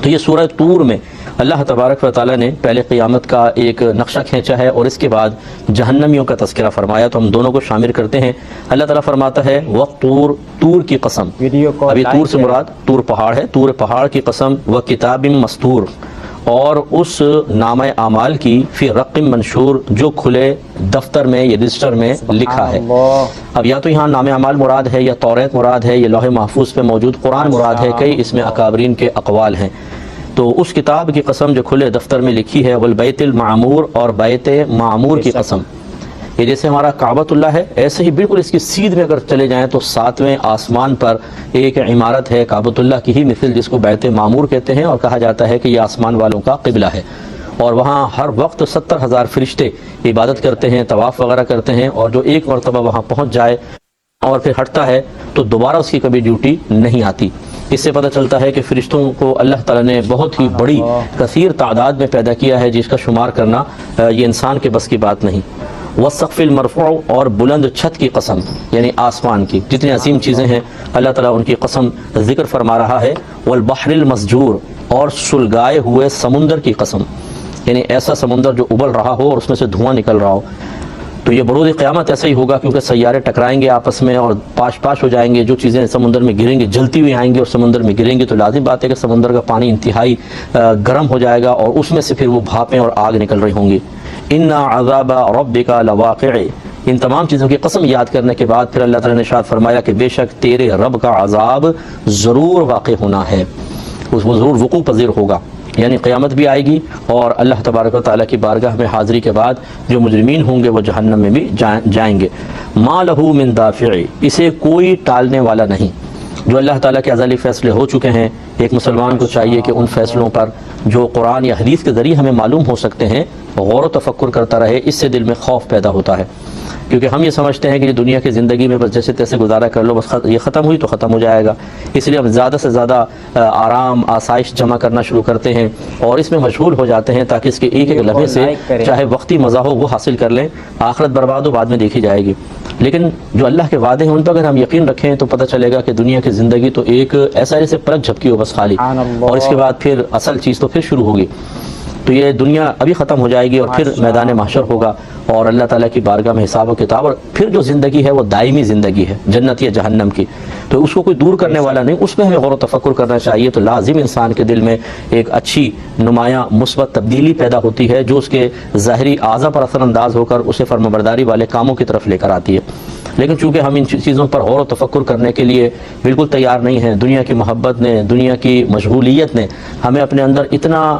تو یہ سورہ طور میں اللہ تبارک و تعالیٰ نے پہلے قیامت کا ایک نقشہ کھینچا ہے اور اس کے بعد جہنمیوں کا تذکرہ فرمایا، تو ہم دونوں کو شامل کرتے ہیں۔ اللہ تعالیٰ فرماتا ہے وَطُور، طور کی قسم، ابھی طور سے مراد طور پہاڑ ہے، طور پہاڑ کی قسم، وَكِتَابٍ مَسْطُور، اور اس نامہ اعمال کی فی رقم منشور، جو کھلے دفتر میں یا رجسٹر میں لکھا ہے۔ اب یا تو یہاں نامہ اعمال مراد ہے، یا توریت مراد ہے، یا لوح محفوظ پہ موجود قرآن مراد ہے، کئی اس میں اکابرین کے اقوال ہیں۔ تو اس کتاب کی قسم جو کھلے دفتر میں لکھی ہے، والبیت المعمور، اور بیت معمور کی قسم۔ یہ جیسے ہمارا کعبۃ اللہ ہے، ایسے ہی بالکل اس کی سیدھ میں اگر چلے جائیں تو 7ویں آسمان پر ایک عمارت ہے کعبۃ اللہ کی ہی مثل، جس کو بیت معمور کہتے ہیں، اور کہا جاتا ہے کہ یہ آسمان والوں کا قبلہ ہے، اور وہاں ہر وقت 70,000 فرشتے عبادت کرتے ہیں، طواف وغیرہ کرتے ہیں، اور جو ایک مرتبہ وہاں پہنچ جائے اور پھر ہٹتا ہے تو دوبارہ اس کی کبھی ڈیوٹی نہیں آتی۔ اس سے پتہ چلتا ہے کہ فرشتوں کو اللہ تعالیٰ نے بہت ہی بڑی کثیر تعداد میں پیدا کیا ہے، جس کا شمار کرنا یہ انسان کے بس کی بات نہیں۔ والسقف المرفوع، اور بلند چھت کی قسم، یعنی آسمان کی جتنی عظیم چیزیں ہیں اللہ تعالیٰ ان کی قسم ذکر فرما رہا ہے۔ والبحر المسجور، اور سلگائے ہوئے سمندر کی قسم، یعنی ایسا سمندر جو ابل رہا ہو اور اس میں سے دھواں نکل رہا ہو۔ تو یہ بروز قیامت ایسا ہی ہوگا، کیونکہ سیارے ٹکرائیں گے آپس میں اور پاش ہو جائیں گے، جو چیزیں سمندر میں گریں گی جلتی ہوئی آئیں گی اور سمندر میں گریں گی، تو لازم بات ہے کہ سمندر کا پانی انتہائی گرم ہو جائے گا، اور اس میں سے پھر وہ بھاپیں اور آگ نکل رہی ہوں گی۔ اِنَّ عَذَابَ رَبِّكَ لَوَاقِعٌ، ان تمام چیزوں کی قسم یاد کرنے کے بعد پھر اللہ تعالیٰ نے ارشاد فرمایا کہ بے شک تیرے رب کا عذاب ضرور واقع ہونا ہے، اس وہ ضرور وقوع پذیر ہوگا، یعنی قیامت بھی آئے گی، اور اللہ تبارک و تعالیٰ کی بارگاہ میں حاضری کے بعد جو مجرمین ہوں گے وہ جہنم میں بھی جائیں گے۔ ما لہو من دافع، اسے کوئی ٹالنے والا نہیں۔ جو اللہ تعالیٰ کے ازلی فیصلے ہو چکے ہیں، ایک مسلمان کو چاہیے کہ ان فیصلوں پر جو قرآن یا حدیث کے ذریعے ہمیں معلوم ہو سکتے ہیں غور و تفکر کرتا رہے، اس سے دل میں خوف پیدا ہوتا ہے، کیونکہ ہم یہ سمجھتے ہیں کہ یہ دنیا کی زندگی میں بس جیسے تیسے گزارا کر لو، بس یہ ختم ہوئی تو ختم ہو جائے گا، اس لیے ہم زیادہ سے زیادہ آرام آسائش جمع کرنا شروع کرتے ہیں اور اس میں مشغول ہو جاتے ہیں، تاکہ اس کے ایک ایک لمحے سے چاہے وقتی مزہ ہو وہ حاصل کر لیں، آخرت برباد ہو بعد میں دیکھی جائے گی۔ لیکن جو اللہ کے وعدے ہیں ان پر اگر ہم یقین رکھیں تو پتہ چلے گا کہ دنیا کی زندگی تو ایک ایسا جیسے پلک جھپکی ہو بس خالی، اور اس کے بعد پھر اصل چیز تو پھر شروع ہوگی۔ تو یہ دنیا ابھی ختم ہو جائے گی اور پھر میدان محشر ہوگا اور اللہ تعالیٰ کی بارگاہ میں حساب و کتاب، اور پھر جو زندگی ہے وہ دائمی زندگی ہے، جنت یا جہنم کی، تو اس کو کوئی دور کرنے والا نہیں، اس میں ہمیں غور و تفکر کرنا چاہیے۔ تو لازم انسان کے دل میں ایک اچھی نمایاں مثبت تبدیلی پیدا ہوتی ہے، جو اس کے ظاہری اعضاء پر اثر انداز ہو کر اسے فرمانبرداری والے کاموں کی طرف لے کر آتی ہے۔ لیکن چونکہ ہم ان چیزوں پر غور و تفکر کرنے کے لیے بالکل تیار نہیں ہیں، دنیا کی محبت نے، دنیا کی مشغولیت نے ہمیں اپنے اندر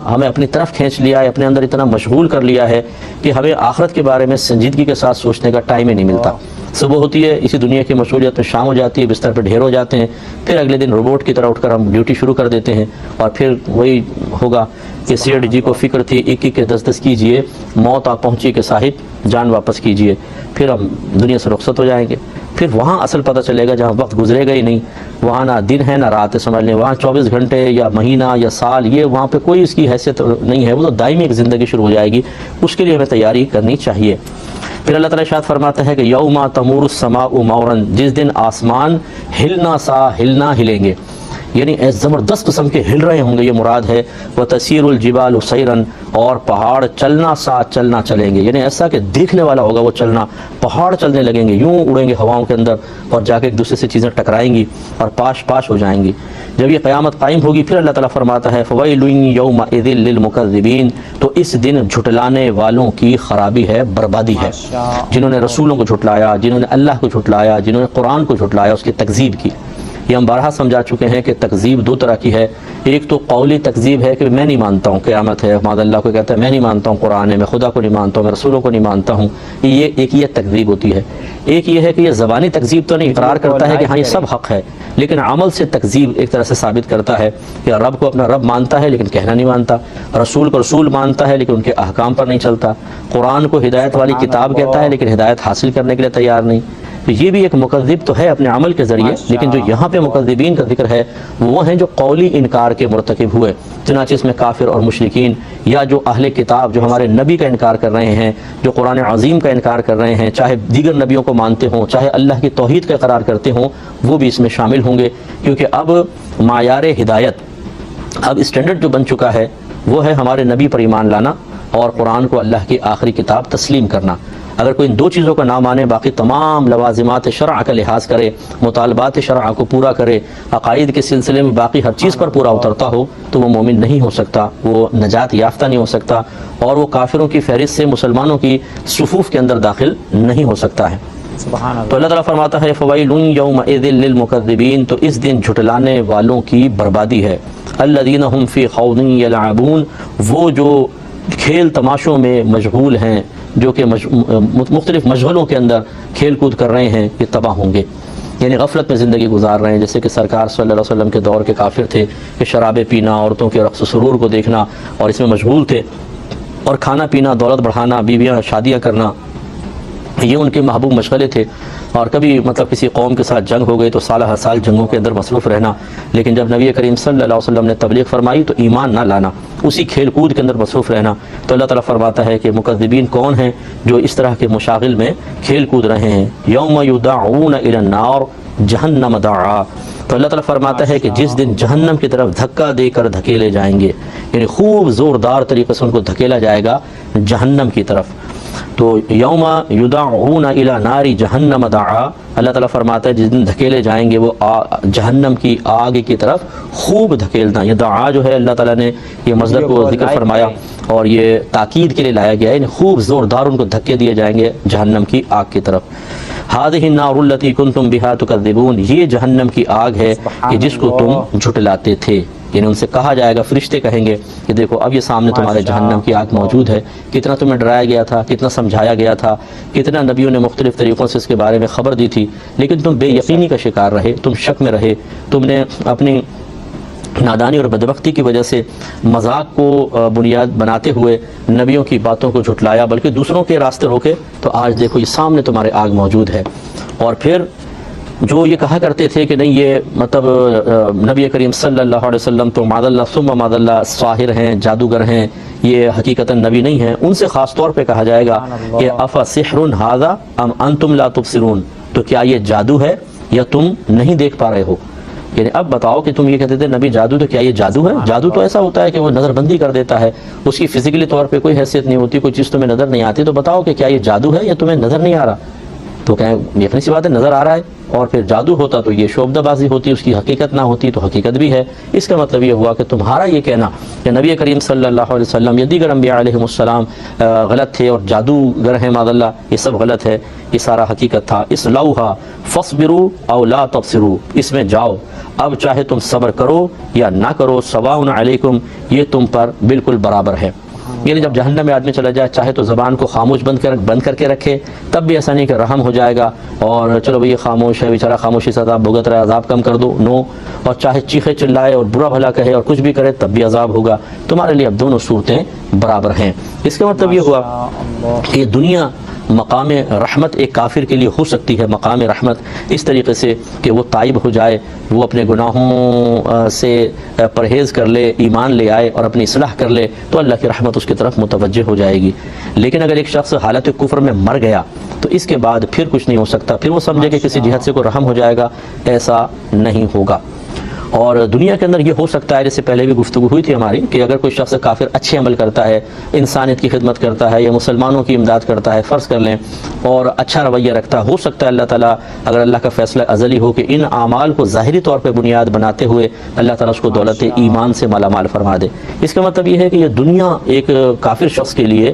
ہمیں اپنی طرف کھینچ لیا ہے، اپنے اندر اتنا مشغول کر لیا ہے کہ ہمیں آخرت کے بارے میں سنجیدگی کے ساتھ سوچنے کا ٹائم ہی نہیں ملتا۔ صبح ہوتی ہے، اسی دنیا کی مشغولیت میں شام ہو جاتی ہے، بستر پہ ڈھیر ہو جاتے ہیں، پھر اگلے دن روبوٹ کی طرح اٹھ کر ہم ڈیوٹی شروع کر دیتے ہیں، اور پھر وہی ہوگا کہ سیٹھ جی کو فکر تھی 1 کے 10 کیجئے، موت آ پہنچی کہ صاحب جان واپس کیجئے، پھر ہم دنیا سے رخصت ہو جائیں گے۔ پھر وہاں اصل پتہ چلے گا جہاں وقت گزرے گا ہی نہیں، وہاں نہ دن ہے نہ رات ہے، سمجھ لیں وہاں 24 گھنٹے یا مہینہ یا سال، یہ وہاں پہ کوئی اس کی حیثیت نہیں ہے، وہ تو دائمی ایک زندگی شروع ہو جائے گی، اس کے لیے ہمیں تیاری کرنی چاہیے۔ پھر اللہ تعالیٰ ارشاد فرماتا ہے کہ یوم تمور السماء مورا، جس دن آسمان ہلنا ہلیں گے، یعنی زبردست قسم کے ہل رہے ہوں گے، یہ مراد ہے۔ وتسیر الجبال سیرا، اور پہاڑ چلنا چلیں گے، یعنی ایسا کہ دیکھنے والا ہوگا وہ چلنا، پہاڑ چلنے لگیں گے، یوں اڑیں گے ہواؤں کے اندر اور جا کے ایک دوسرے سے چیزیں ٹکرائیں گی اور پاش ہو جائیں گی۔ جب یہ قیامت قائم ہوگی پھر اللہ تعالیٰ فرماتا ہے فویل یومئذ للمکذبین، تو اس دن جھٹلانے والوں کی خرابی ہے، بربادی ہے، جنہوں نے رسولوں کو جھٹلایا، جنہوں نے اللہ کو جھٹلایا، جنہوں نے قرآن کو جھٹلایا، اس کی تکذیب کی۔ یہ ہم بارہا سمجھا چکے ہیں کہ تکذیب 2 طرح کی ہے، ایک تو قولی تکذیب ہے کہ میں نہیں مانتا ہوں قیامت ہے، معاذ اللہ کو کہتا ہے میں نہیں مانتا ہوں قرآن ہے، میں خدا کو نہیں مانتا ہوں، میں رسولوں کو نہیں مانتا ہوں، ایک یہ تکذیب ہوتی ہے۔ ایک یہ ہے کہ یہ زبانی تکذیب تو نہیں، اقرار کرتا ہے کہ ہاں یہ سب حق ہے، لیکن عمل سے تکذیب ایک طرح سے ثابت کرتا ہے کہ رب کو اپنا رب مانتا ہے لیکن کہنا نہیں مانتا، رسول کو رسول مانتا ہے لیکن ان کے احکام پر نہیں چلتا، قرآن کو ہدایت والی کتاب کہتا ہے لیکن ہدایت حاصل کرنے کے لیے تیار نہیں۔ تو یہ بھی ایک مکذب تو ہے اپنے عمل کے ذریعے، لیکن جو یہاں پہ مکذبین کا ذکر ہے وہ ہیں جو قولی انکار کے مرتکب ہوئے، چنانچہ اس میں کافر اور مشرکین، یا جو اہل کتاب جو ہمارے نبی کا انکار کر رہے ہیں، جو قرآن عظیم کا انکار کر رہے ہیں، چاہے دیگر نبیوں کو مانتے ہوں، چاہے اللہ کی توحید کا اقرار کرتے ہوں، وہ بھی اس میں شامل ہوں گے، کیونکہ اب معیار ہدایت اب اسٹینڈرڈ جو بن چکا ہے وہ ہے ہمارے نبی پر ایمان لانا اور قرآن کو اللہ کی آخری کتاب تسلیم کرنا۔ اگر کوئی ان دو چیزوں کا نہ مانے، باقی تمام لوازمات شرع کا لحاظ کرے، مطالبات شرع کو پورا کرے، عقائد کے سلسلے میں باقی ہر چیز پر پورا اترتا ہو، تو وہ مومن نہیں ہو سکتا، وہ نجات یافتہ نہیں ہو سکتا، اور وہ کافروں کی فہرست سے مسلمانوں کی صفوف کے اندر داخل نہیں ہو سکتا ہے۔ تو اللہ تعالیٰ فرماتا ہے فَوَيْلٌ يَوْمَئِذٍ لِّلْمُكَذِّبِينَ، تو اس دن جھٹلانے والوں کی بربادی ہے۔ الَّذِينَ هُمْ فِي خَوْضٍ يَلْعَبُونَ، وہ جو کھیل تماشوں میں مشغول ہیں، جو کہ مختلف مشغلوں کے اندر کھیل کود کر رہے ہیں، یہ تباہ ہوں گے، یعنی غفلت میں زندگی گزار رہے ہیں، جیسے کہ سرکار صلی اللہ علیہ وسلم کے دور کے کافر تھے کہ شرابیں پینا، عورتوں کے رقص و سرور کو دیکھنا اور اس میں مشغول تھے، اور کھانا پینا، دولت بڑھانا، بیویاں شادیاں کرنا، یہ ان کے محبوب مشغلے تھے۔ اور کبھی کسی قوم کے ساتھ جنگ ہو گئی تو سالہ ہر سال جنگوں کے اندر مصروف رہنا، لیکن جب نبی کریم صلی اللہ علیہ وسلم نے تبلیغ فرمائی تو ایمان نہ لانا، اسی کھیل کود کے اندر مصروف رہنا۔ تو اللہ تعالیٰ فرماتا ہے کہ مکذبین کون ہیں؟ جو اس طرح کے مشاغل میں کھیل کود رہے ہیں۔ یوم یدعون الی النار جہنم دعا، تو اللہ تعالیٰ فرماتا ہے کہ جس دن جہنم کی طرف دھکا دے کر دھکیلے جائیں گے، یعنی خوب زوردار طریقے سے ان کو دھکیلا جائے گا جہنم کی طرف۔ تو یوم یدعون الی نار جہنم دعا، اللہ تعالیٰ فرماتا ہے جس دن دھکیلے جائیں گے وہ جہنم کی آگ کی طرف خوب دھکیلنا۔ یہ دعا جو ہے اللہ تعالیٰ نے یہ مصدر کو ذکر فرمایا اور یہ تاکید کے لیے لایا گیا ہے، یعنی خوب زوردار ان کو دھکے دیے جائیں گے جہنم کی آگ کی طرف۔ هذه النار التي كنتم بها تكذبون، یہ جہنم کی آگ ہے کہ جس کو تم جھٹلاتے تھے، یعنی ان سے کہا جائے گا، فرشتے کہیں گے کہ دیکھو اب یہ سامنے تمہارے جہنم کی آگ موجود ہے، کتنا تمہیں ڈرایا گیا تھا، کتنا سمجھایا گیا تھا، کتنا نبیوں نے مختلف طریقوں سے اس کے بارے میں خبر دی تھی، لیکن تم بے یقینی کا شکار رہے، تم شک میں رہے، تم نے اپنی نادانی اور بدبختی کی وجہ سے مذاق کو بنیاد بناتے ہوئے نبیوں کی باتوں کو جھٹلایا، بلکہ دوسروں کے راستے روکے۔ تو آج دیکھو یہ سامنے تمہارے آگ موجود ہے۔ اور پھر جو یہ کہا کرتے تھے کہ نہیں یہ نبی کریم صلی اللہ علیہ وسلم تو معاذ اللہ ثم معاذ اللہ ساحر ہیں، جادوگر ہیں، یہ حقیقتاً نبی نہیں ہیں، ان سے خاص طور پہ کہا جائے گا کہ افسحر ھذا ام انتم لا تبصرون، تو کیا یہ جادو ہے یا تم نہیں دیکھ پا رہے ہو؟ یعنی اب بتاؤ کہ تم یہ کہتے تھے نبی جادو، تو کیا یہ جادو ہے؟ جادو تو ایسا ہوتا ہے کہ وہ نظر بندی کر دیتا ہے، اس کی فزیکلی طور پہ کوئی حیثیت نہیں ہوتی، کوئی چیز تمہیں نظر نہیں آتی، تو بتاؤ کہ کیا یہ جادو ہے یا تمہیں نظر نہیں آ رہا؟ تو کہیں یہ اپنی سی بات ہے، نظر آ رہا ہے، اور پھر جادو ہوتا تو یہ شعبدہ بازی ہوتی، اس کی حقیقت نہ ہوتی، تو حقیقت بھی ہے۔ اس کا مطلب یہ ہوا کہ تمہارا یہ کہنا کہ نبی کریم صلی اللہ علیہ وسلم یا دیگر انبیاء علیہم السلام غلط تھے اور جادوگر ہیں معاذ اللہ، یہ سب غلط ہے، یہ سارا حقیقت تھا۔ اصلوھا فاصبروا او لا تبصروا، اس میں جاؤ، اب چاہے تم صبر کرو یا نہ کرو، سواء علیکم، یہ تم پر بالکل برابر ہے۔ یعنی جب جہنم میں آدمی چلا جائے، چاہے تو زبان کو خاموش بند کر کے رکھے، تب بھی ایسا نہیں کہ رحم ہو جائے گا اور چلو بھئی یہ خاموش ہے بیچارہ، خاموشی سے عذاب بھگت رہا ہے، عذاب کم کر دو، نو، اور چاہے چیخے چلائے اور برا بھلا کہے اور کچھ بھی کرے تب بھی عذاب ہوگا۔ تمہارے لیے اب دونوں صورتیں برابر ہیں۔ اس کا مطلب یہ ہوا کہ یہ دنیا مقام رحمت ایک کافر کے لیے ہو سکتی ہے، مقام رحمت اس طریقے سے کہ وہ تائب ہو جائے، وہ اپنے گناہوں سے پرہیز کر لے، ایمان لے آئے اور اپنی اصلاح کر لے، تو اللہ کی رحمت اس کی طرف متوجہ ہو جائے گی۔ لیکن اگر ایک شخص حالت کفر میں مر گیا تو اس کے بعد پھر کچھ نہیں ہو سکتا، پھر وہ سمجھے کہ کسی جہت سے کوئی رحم ہو جائے گا، ایسا نہیں ہوگا۔ اور دنیا کے اندر یہ ہو سکتا ہے، جیسے پہلے بھی گفتگو ہوئی تھی ہماری، کہ اگر کوئی شخص کافر اچھے عمل کرتا ہے، انسانیت کی خدمت کرتا ہے یا مسلمانوں کی امداد کرتا ہے، فرض کر لیں، اور اچھا رویہ رکھتا ہے، ہو سکتا ہے اللہ تعالیٰ، اگر اللہ کا فیصلہ ازلی ہو کہ ان اعمال کو ظاہری طور پہ بنیاد بناتے ہوئے اللہ تعالیٰ اس کو دولت ایمان سے مالا مال فرما دے۔ اس کا مطلب یہ ہے کہ یہ دنیا ایک کافر شخص کے لیے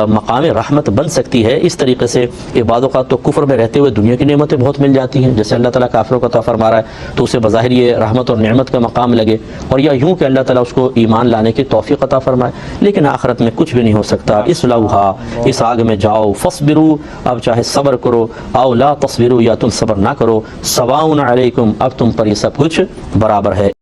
مقام رحمت بن سکتی ہے۔ اس طریقے سے بعض اوقات تو کفر میں رہتے ہوئے دنیا کی نعمتیں بہت مل جاتی ہیں، جیسے اللہ تعالیٰ کافروں کو عطا فرما رہا ہے تو اسے بظاہر یہ رحمت اور نعمت کا مقام لگے، اور یا یوں کہ اللہ تعالیٰ اس کو ایمان لانے کی توفیق عطا فرمائے، لیکن آخرت میں کچھ بھی نہیں ہو سکتا۔ اصلوھا، اس آگ میں جاؤ، فاصبروا، اب چاہے صبر کرو، او لا تصبروا، یا تم صبر نہ کرو، سواء علیکم، اب تم پر یہ سب کچھ برابر ہے۔